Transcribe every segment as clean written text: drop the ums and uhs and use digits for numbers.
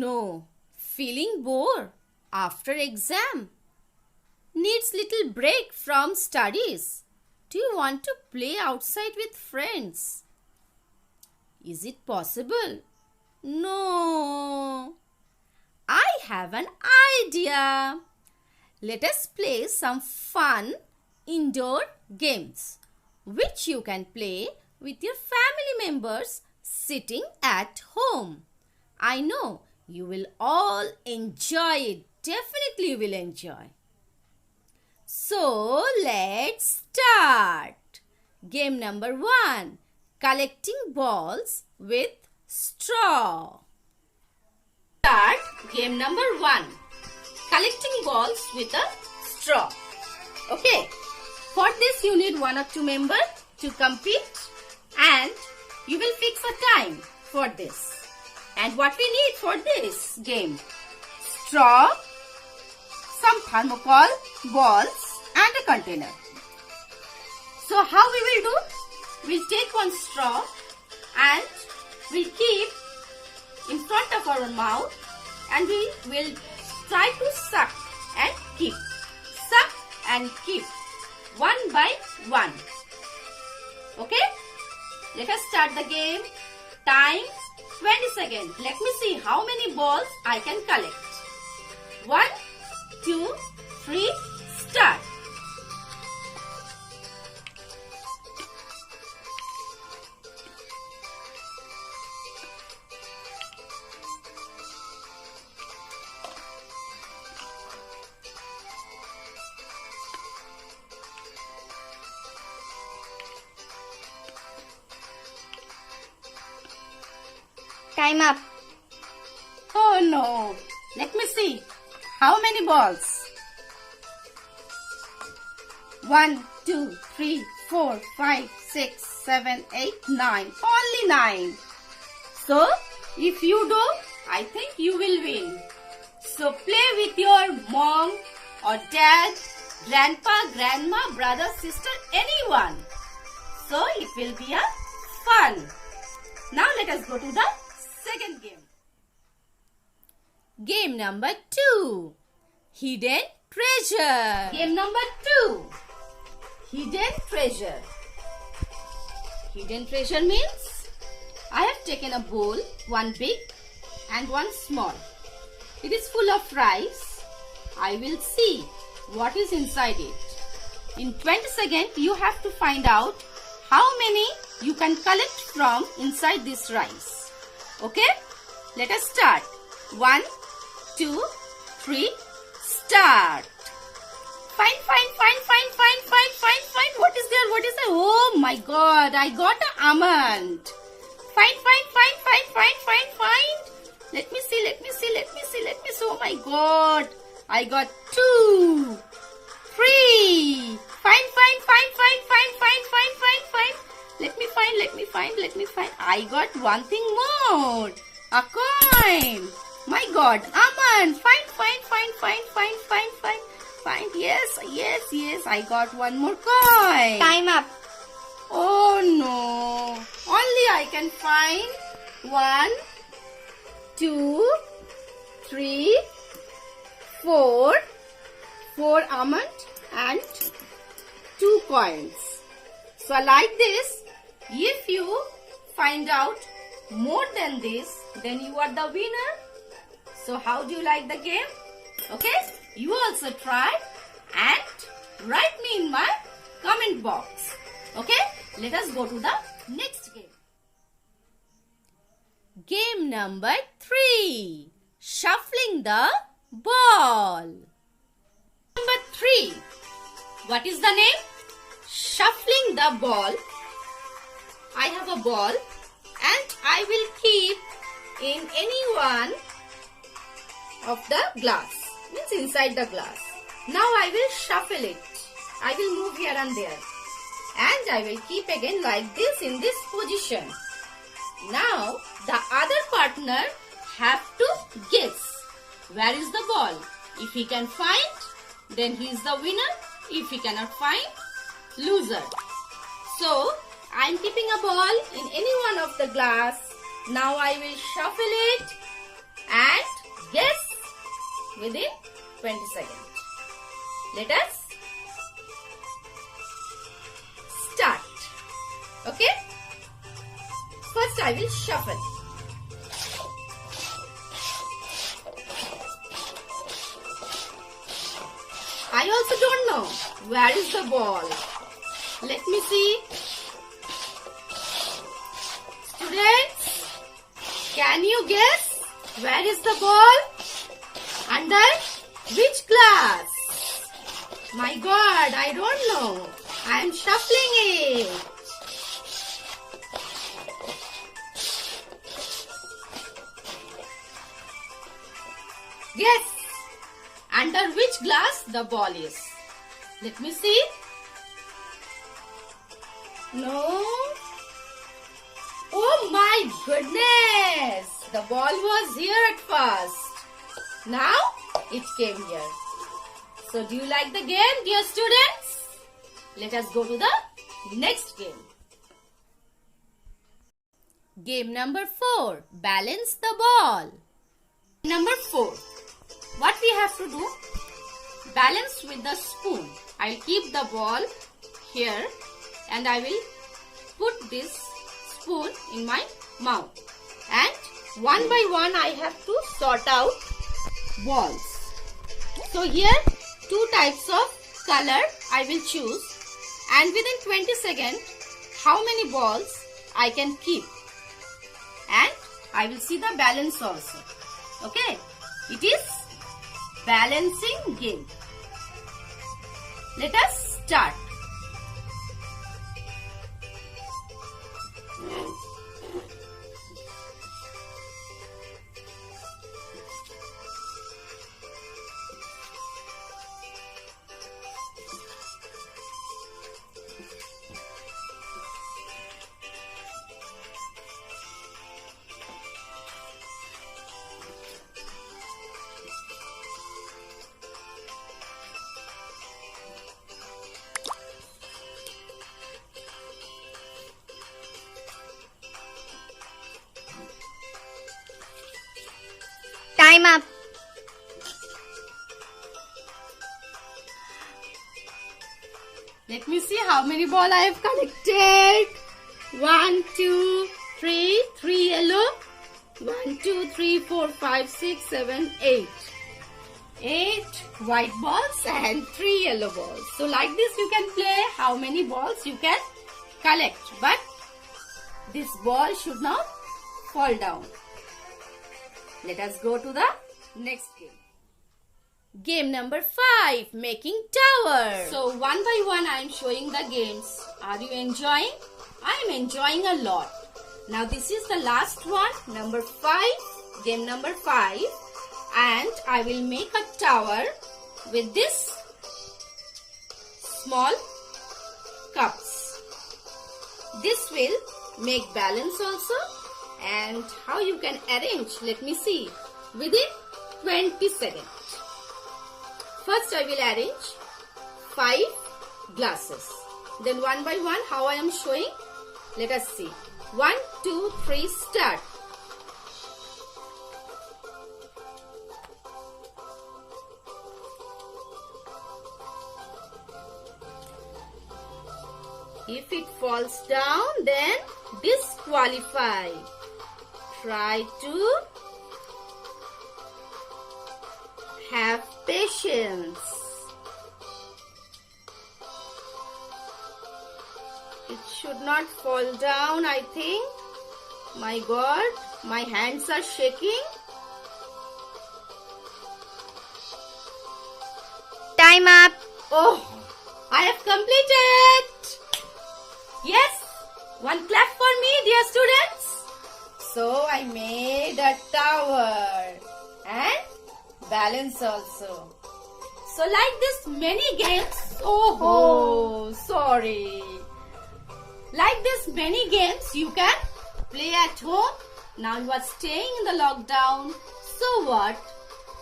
no. Feeling bored after exam? Needs little break from studies? Do you want to play outside with friends? Is it possible? No. I have an idea. Let us play some fun indoor games which you can play with your family members sitting at home. I know you will all enjoy it. Definitely you will enjoy. So let's start. Game number 1. Collecting balls with straw. Start game number 1. Collecting balls with a straw. Okay. For this you need 1 or 2 members to compete, and you will fix a time for this. And what we need for this game? Straw, some thermocol, balls and a container. So how we will do? We'll take 1 straw and we'll keep in front of our mouth, and we will try to suck and keep. Suck and keep. 1 by 1. Okay? Let us start the game. Time 20 seconds. Let me see how many balls I can collect. 1, 2, 3, start. Time up. Oh no. Let me see. How many balls? 1, 2, 3, 4, 5, 6, 7, 8, 9. Only 9. So, if you do, I think you will win. So, play with your mom or dad, grandpa, grandma, brother, sister, anyone. So, it will be a fun. Now, let us go to the second game. Game number 2. Hidden treasure. Game number 2. Hidden treasure. Hidden treasure means I have taken a bowl, 1 big and 1 small. It is full of rice. I will see what is inside it. In 20 seconds, you have to find out how many you can collect from inside this rice. Okay? Let us start. 1, 2, 3, start. Find. What is there? What is there? Oh my God, I got an almond. Find. Let me see. Oh my God, I got 2, 3. Find. Let me find. I got one thing more. A coin. My God, almond. Find. Yes. I got one more coin. Time up. Oh no. Only I can find 1, 2, 3, 4. 4 almond and 2 coins. So like this, if you find out more than this, then you are the winner. So how do you like the game? Okay, you also try and write me in my comment box. Okay, let us go to the next game. Game number 3. Shuffling the ball. Number 3. What is the name? Shuffling the ball. I have a ball and I will keep in any one of the glass. Means inside the glass. Now I will shuffle it. I will move here and there. And I will keep again like this in this position. Now the other partner have to guess where is the ball. If he can find, then he is the winner. If he cannot find, loser. So I am keeping a ball in any one of the glass. Now I will shuffle it and guess within 20 seconds. Let us start. Okay? First I will shuffle. I also don't know where is the ball. Let me see. Students, can you guess where is the ball? Under which glass? My God, I don't know. I am shuffling it. Guess under which glass the ball is. Let me see. No. Oh my goodness. The ball was here at first. Now it came here. So do you like the game, dear students? Let us go to the next game. Game number 4. Balance the ball. Number 4. What we have to do? Balance with the spoon. I'll keep the ball here and I will put this spoon in my mouth. And one by one I have to sort out balls. So here 2 types of color I will choose, and within 20 seconds how many balls I can keep. And I will see the balance also. Okay? It is balancing game. Let us start. Time up. Let me see how many balls I have collected. 1, 2, 3, 3 yellow. 1, 2, 3, 4, 5, 6, 7, 8. 8 white balls and 3 yellow balls. So like this you can play how many balls you can collect. But this ball should not fall down. Let us go to the next game. Game number 5, making tower. So one by one I am showing the games. Are you enjoying? I am enjoying a lot. Now this is the last one, number 5, game number 5. And I will make a tower with this small cups. This will make balance also. And how you can arrange, let me see, within 20 seconds. First I will arrange 5 glasses. Then one by one how I am showing, let us see. 1, 2, 3, start. If it falls down, then disqualify. Try to have patience. It should not fall down, I think. My God, my hands are shaking. Time up. Oh, I have completed. Yes, one clap for me, dear students. So I made a tower and balance also. So like this many games. Oh, sorry. Like this many games you can play at home. Now you are staying in the lockdown. So what?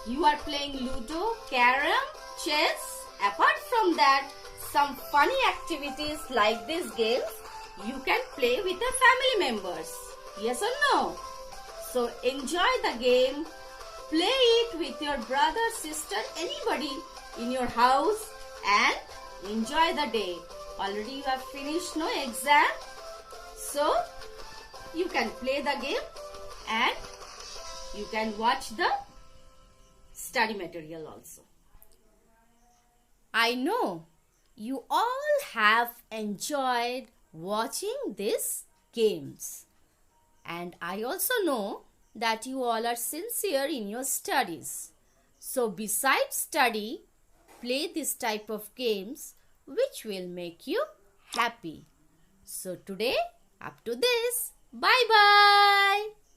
You are playing Ludo, Carrom, chess. Apart from that, some funny activities like these games you can play with your family members. Yes or no? So enjoy the game play it with your brother, sister, anybody in your house and enjoy the day. Already you have finished no exam. So you can play the game and you can watch the study material also. I know you all have enjoyed watching these games. And I also know that you all are sincere in your studies. So besides study, play this type of games which will make you happy. So today, up to this. Bye-bye.